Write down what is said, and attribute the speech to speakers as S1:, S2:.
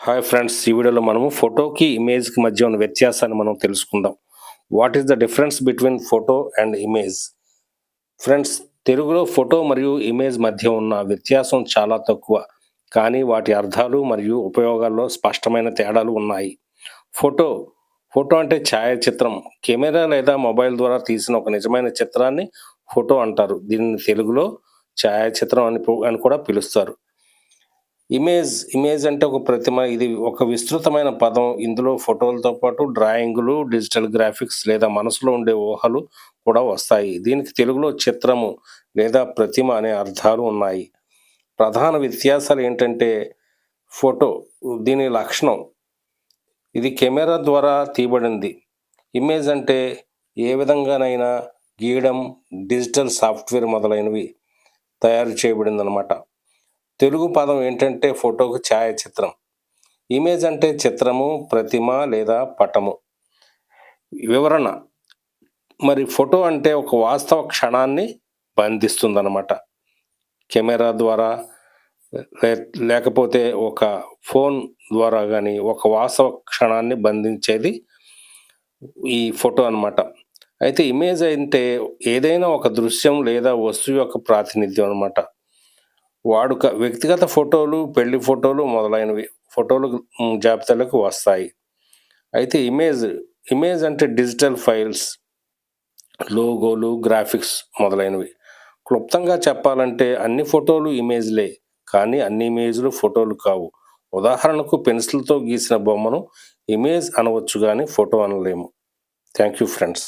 S1: Hi friends, ఈ వీడియోలో మనము ఫోటోకి ఇమేజ్కి మధ్య ఉన్న వ్యత్యాసాన్ని మనం తెలుసుకుందాం. What is the difference between photo and image? Friends, తెలుగులో ఫోటో మరియు ఇమేజ్ మధ్య ఉన్న వ్యత్యాసం చాలా తక్కువ, కానీ వాటి అర్థాలు మరియు ఉపయోగాల్లో స్పష్టమైన తేడాలు ఉన్నాయి. ఫోటో ఫోటో అంటే ఛాయాచిత్రం. కెమెరా లేదా మొబైల్ ద్వారా తీసిన ఒక నిజమైన చిత్రాన్ని ఫోటో అంటారు. దీనిని తెలుగులో ఛాయాచిత్రం అని కూడా పిలుస్తారు. ఇమేజ్ అంటే ఒక ప్రతిమ. ఇది ఒక విస్తృతమైన పదం. ఇందులో ఫోటోలతో పాటు డ్రాయింగులు, డిజిటల్ గ్రాఫిక్స్ లేదా మనసులో ఉండే ఊహలు కూడా వస్తాయి. దీనికి తెలుగులో చిత్రము లేదా ప్రతిమ అనే అర్థాలు ఉన్నాయి. ప్రధాన వ్యత్యాసాలు ఏంటంటే, ఫోటో దీని లక్షణం, ఇది కెమెరా ద్వారా తీయబడింది. ఇమేజ్ అంటే ఏ విధంగానైనా గీయడం, డిజిటల్ సాఫ్ట్వేర్ మొదలైనవి తయారు చేయబడిందనమాట. తెలుగు పదం ఏంటంటే ఫోటోకు ఛాయాచిత్రం. ఇమేజ్ అంటే చిత్రము, ప్రతిమ లేదా పటము. వివరణ: మరి ఫోటో అంటే ఒక వాస్తవ క్షణాన్ని బంధిస్తుందన్నమాట. కెమెరా ద్వారా లేకపోతే ఒక ఫోన్ ద్వారా కానీ ఒక వాస్తవ క్షణాన్ని బంధించేది ఈ ఫోటో అన్నమాట. అయితే ఇమేజ్ అంటే ఏదైనా ఒక దృశ్యం లేదా వస్తువు యొక్క ప్రాతినిధ్యం అన్నమాట. వాడుక: వ్యక్తిగత ఫోటోలు, పెళ్లి ఫోటోలు మొదలైనవి ఫోటోలు జాబితాలోకి వస్తాయి. అయితే ఇమేజ్ అంటే డిజిటల్ ఫైల్స్, లోగోలు, గ్రాఫిక్స్ మొదలైనవి. క్లుప్తంగా చెప్పాలంటే అన్ని ఫోటోలు ఇమేజ్లే, కానీ అన్ని ఇమేజ్లు ఫోటోలు కావు. ఉదాహరణకు, పెన్సిల్తో గీసిన బొమ్మను ఇమేజ్ అనవచ్చు, కానీ ఫోటో అనలేము. Thank you friends.